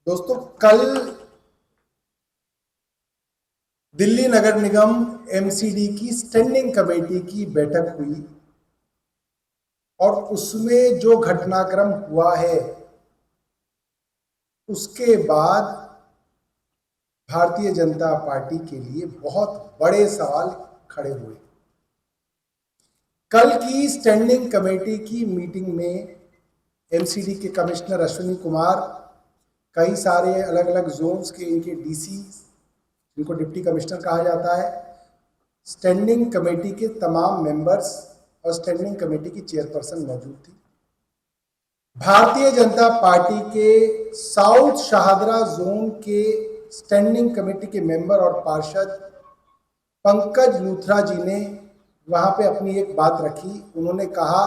दोस्तों, कल दिल्ली नगर निगम एमसीडी की स्टैंडिंग कमेटी की बैठक हुई और उसमें जो घटनाक्रम हुआ है उसके बाद भारतीय जनता पार्टी के लिए बहुत बड़े सवाल खड़े हुए। कल की स्टैंडिंग कमेटी की मीटिंग में एमसीडी के कमिश्नर अश्विनी कुमार, कई सारे अलग अलग जोन्स के इनके डीसी, इनको डिप्टी कमिश्नर कहा जाता है, स्टैंडिंग कमेटी के तमाम मेंबर्स और स्टैंडिंग कमेटी की चेयरपर्सन मौजूद थी। भारतीय जनता पार्टी के साउथ शाहदरा जोन के स्टैंडिंग कमेटी के मेंबर और पार्षद पंकज लूथरा जी ने वहां पे अपनी एक बात रखी। उन्होंने कहा,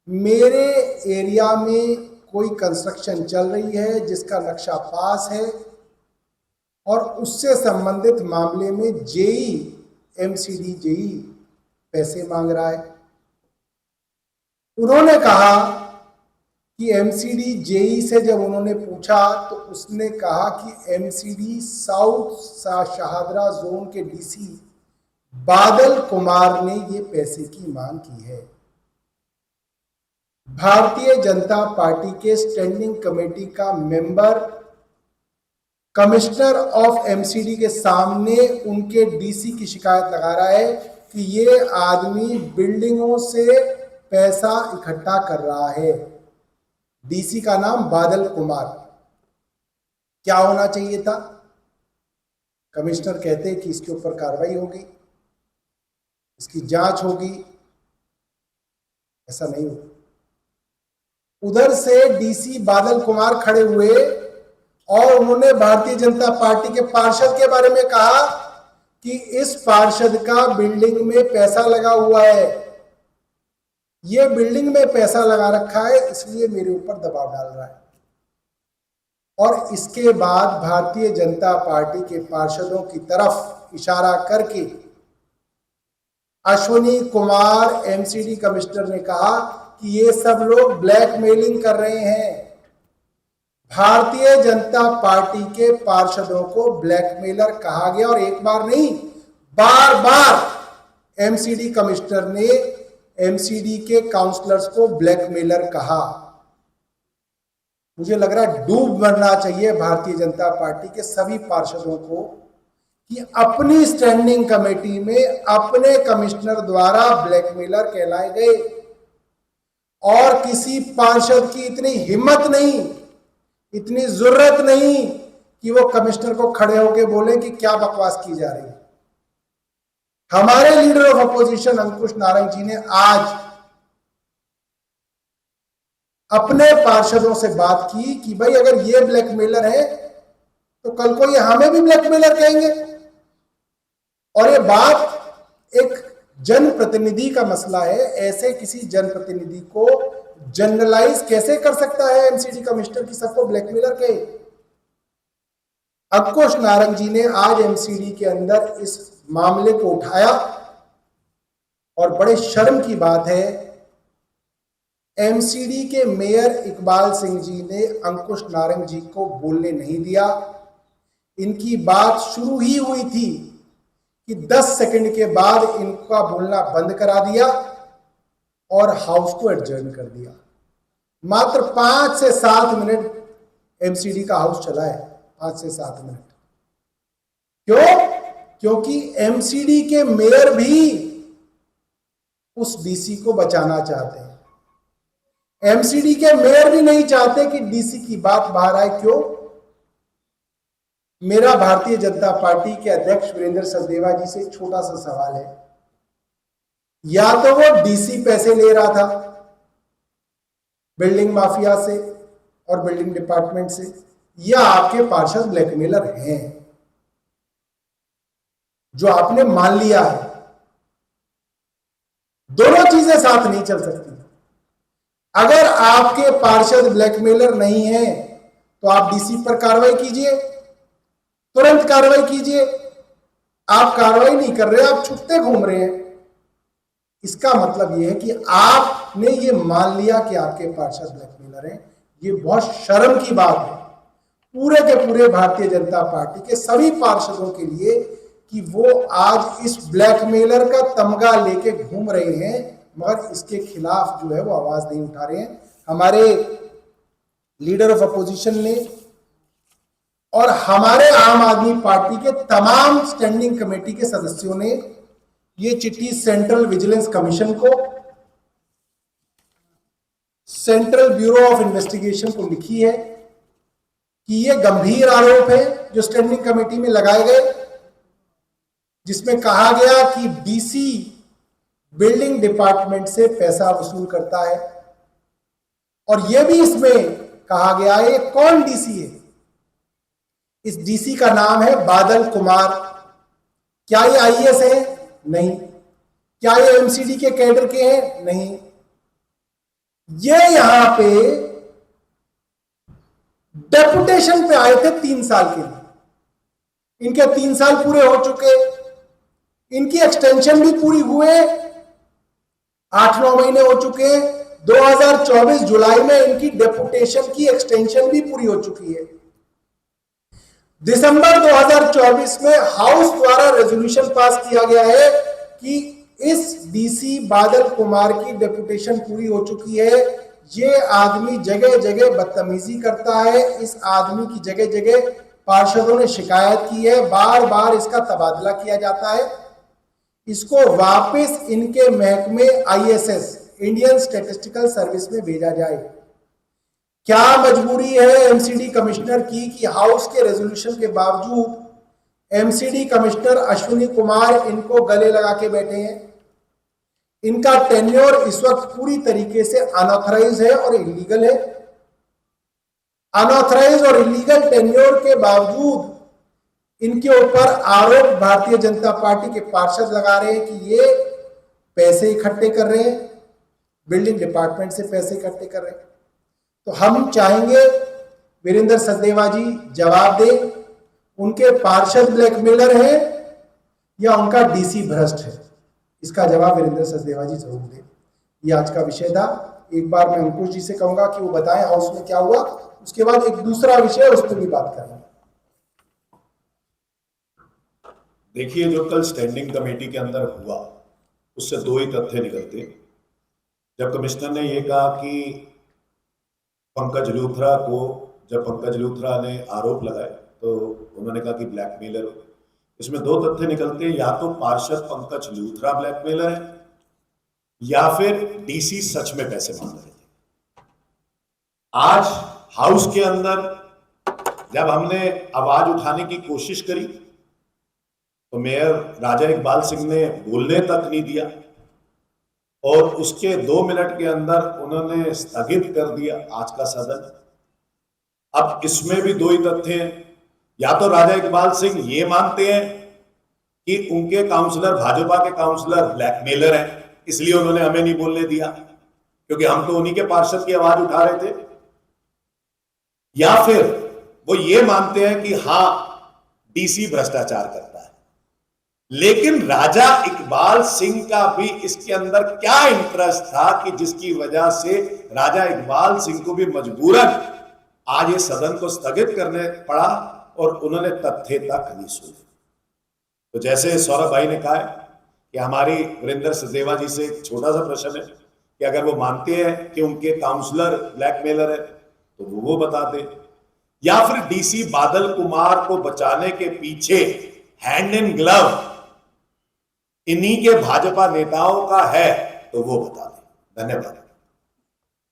मेरे एरिया में कोई कंस्ट्रक्शन चल रही है जिसका नक्शा पास है और उससे संबंधित मामले में जेई, एमसीडी जेई पैसे मांग रहा है। उन्होंने कहा कि एमसीडी जेई से जब उन्होंने पूछा तो उसने कहा कि एमसीडी साउथ शाहदरा जोन के डीसी बादल कुमार ने ये पैसे की मांग की है। भारतीय जनता पार्टी के स्टैंडिंग कमेटी का मेंबर कमिश्नर ऑफ एमसीडी के सामने उनके डीसी की शिकायत लगा रहा है कि ये आदमी बिल्डिंगों से पैसा इकट्ठा कर रहा है। डीसी का नाम बादल कुमार। क्या होना चाहिए था? कमिश्नर कहते कि इसके ऊपर कार्रवाई होगी, इसकी जांच होगी। ऐसा नहीं हुआ। उधर से डीसी बादल कुमार खड़े हुए और उन्होंने भारतीय जनता पार्टी के पार्षद के बारे में कहा कि इस पार्षद का बिल्डिंग में पैसा लगा हुआ है, ये बिल्डिंग में पैसा लगा रखा है, इसलिए मेरे ऊपर दबाव डाल रहा है। और इसके बाद भारतीय जनता पार्टी के पार्षदों की तरफ इशारा करके अश्विनी कुमार एमसीडी कमिश्नर ने कहा कि ये सब लोग ब्लैकमेलिंग कर रहे हैं। भारतीय जनता पार्टी के पार्षदों को ब्लैकमेलर कहा गया और एक बार नहीं, बार बार एमसीडी कमिश्नर ने एमसीडी के काउंसलर्स को ब्लैकमेलर कहा। मुझे लग रहा है डूब मरना चाहिए भारतीय जनता पार्टी के सभी पार्षदों को कि अपनी स्टैंडिंग कमेटी में अपने कमिश्नर द्वारा ब्लैकमेलर कहलाए गए और किसी पार्षद की इतनी हिम्मत नहीं, इतनी जरूरत नहीं कि वो कमिश्नर को खड़े होकर बोले कि क्या बकवास की जा रही है। हमारे लीडर ऑफ अपोजिशन अंकुश नारंग जी ने आज अपने पार्षदों से बात की कि भाई अगर ये ब्लैकमेलर है तो कल को ये हमें भी ब्लैकमेलर कहेंगे। और ये बात एक जनप्रतिनिधि का मसला है। ऐसे किसी जनप्रतिनिधि को जनरलाइज कैसे कर सकता है एमसीडी कमिश्नर की सबको ब्लैकमेलर कहे? अंकुश नारंग जी ने आज एमसीडी के अंदर इस मामले को उठाया और बड़े शर्म की बात है, एमसीडी के मेयर इकबाल सिंह जी ने अंकुश नारंग जी को बोलने नहीं दिया। इनकी बात शुरू ही हुई थी कि 10 सेकंड के बाद इनका बोलना बंद करा दिया और हाउस को एडजर्न कर दिया। मात्र 5 से 7 मिनट एमसीडी का हाउस चला है, 5 से 7 मिनट। क्यों? क्योंकि एमसीडी के मेयर भी उस डीसी को बचाना चाहते हैं। एमसीडी के मेयर भी नहीं चाहते कि डीसी की बात बाहर आए। क्यों? मेरा भारतीय जनता पार्टी के अध्यक्ष वीरेंद्र सचदेवा जी से एक छोटा सा सवाल है। या तो वो डीसी पैसे ले रहा था बिल्डिंग माफिया से और बिल्डिंग डिपार्टमेंट से, या आपके पार्षद ब्लैकमेलर हैं जो आपने मान लिया है। दोनों चीजें साथ नहीं चल सकती। अगर आपके पार्षद ब्लैकमेलर नहीं है तो आप डीसी पर कार्रवाई कीजिए, तुरंत कार्रवाई कीजिए। आप कार्रवाई नहीं कर रहे, आप छुपते घूम रहे हैं। इसका मतलब यह है कि आपने ये मान लिया कि आपके पार्षद ब्लैकमेलर हैं। ये बहुत शर्म की बात है। पूरे के पूरे भारतीय जनता पार्टी के सभी पार्षदों के लिए कि वो आज इस ब्लैकमेलर का तमगा लेके घूम रहे हैं, मगर इसके खिलाफ जो है वो आवाज नहीं उठा रहे हैं। हमारे लीडर ऑफ अपोजिशन ने और हमारे आम आदमी पार्टी के तमाम स्टैंडिंग कमेटी के सदस्यों ने ये चिट्ठी सेंट्रल विजिलेंस कमीशन को, सेंट्रल ब्यूरो ऑफ इन्वेस्टिगेशन को लिखी है कि ये गंभीर आरोप है जो स्टैंडिंग कमेटी में लगाए गए, जिसमें कहा गया कि डीसी बिल्डिंग डिपार्टमेंट से पैसा वसूल करता है। और यह भी इसमें कहा गया है ये कौन डीसी है। इस डीसी का नाम है बादल कुमार। क्या ये आईएएस है? नहीं। क्या ये एमसीडी के कैडर के हैं? नहीं। ये यहां पे डेपुटेशन पे आए थे 3 साल के लिए। इनके 3 साल पूरे हो चुके, इनकी एक्सटेंशन भी पूरी हुए, 8-9 महीने हो चुके। 2024 जुलाई में इनकी डेपुटेशन की एक्सटेंशन भी पूरी हो चुकी है। दिसंबर 2024 में हाउस द्वारा रेजोल्यूशन पास किया गया है कि इस डीसी बादल कुमार की डेपुटेशन पूरी हो चुकी है। ये आदमी जगह जगह बदतमीजी करता है। इस आदमी की जगह जगह पार्षदों ने शिकायत की है, बार बार इसका तबादला किया जाता है। इसको वापस इनके महकमे आईएसएस इंडियन स्टैटिस्टिकल सर्विस में भेजा जाए। क्या मजबूरी है एमसीडी कमिश्नर की कि हाउस के रेजोल्यूशन के बावजूद एमसीडी कमिश्नर अश्विनी कुमार इनको गले लगा के बैठे हैं। इनका टेन्योर इस वक्त पूरी तरीके से अनऑथराइज है और इलीगल है। अनऑथराइज और इलीगल टेन्योर के बावजूद इनके ऊपर आरोप भारतीय जनता पार्टी के पार्षद लगा रहे हैं कि ये पैसे इकट्ठे कर रहे हैं, बिल्डिंग डिपार्टमेंट से पैसे इकट्ठे कर रहे हैं। तो हम चाहेंगे वीरेंद्र सचदेवा जी जवाब दें, उनके पार्षद ब्लैकमेलर हैं या उनका डीसी भ्रष्ट है। इसका जवाब वीरेंद्र सचदेवा जी जरूर दें। ये आज का विषय था। एक बार मैं अंकुश जी से कहूंगा कि वो बताएं हाउस में क्या हुआ, उसके बाद एक दूसरा विषय उस पर भी बात करेंगे। देखिए, जो कल स्टैंडिंग कमेटी के अंदर हुआ उससे 2 ही तथ्य निकलते। जब कमिश्नर ने यह कहा कि पंकज लूथरा को, जब पंकज लूथरा ने आरोप लगाए तो उन्होंने कहा कि ब्लैकमेलर, इसमें 2 तथ्य निकलते हैं। या तो पार्षद पंकज लूथरा ब्लैकमेलर है या फिर डीसी सच में पैसे मांग रहे थे। आज हाउस के अंदर जब हमने आवाज उठाने की कोशिश करी तो मेयर राजा इकबाल सिंह ने बोलने तक नहीं दिया और उसके 2 मिनट के अंदर उन्होंने स्थगित कर दिया आज का सदन। अब इसमें भी 2 ही तथ्य हैं। या तो राजा इकबाल सिंह ये मानते हैं कि उनके काउंसलर, भाजपा के काउंसलर ब्लैकमेलर हैं, इसलिए उन्होंने हमें नहीं बोलने दिया क्योंकि हम तो उन्हीं के पार्षद की आवाज उठा रहे थे। या फिर वो ये मानते हैं कि हां, डीसी भ्रष्टाचार करता है। लेकिन राजा इकबाल सिंह का भी इसके अंदर क्या इंटरेस्ट था कि जिसकी वजह से राजा इकबाल सिंह को भी मजबूरन आज ये सदन को स्थगित करने पड़ा और उन्होंने तथ्य तक नहीं सुने। तो जैसे सौरभ भाई ने कहा है कि हमारी वीरेंद्र सचदेवा जी से एक छोटा सा प्रश्न है कि अगर वो मानते हैं कि उनके काउंसलर ब्लैकमेलर है तो वो बता दें, या फिर डीसी बादल कुमार को बचाने के पीछे हैंड इन ग्लव इन्हीं के भाजपा नेताओं का है तो वो बता दें। धन्यवाद।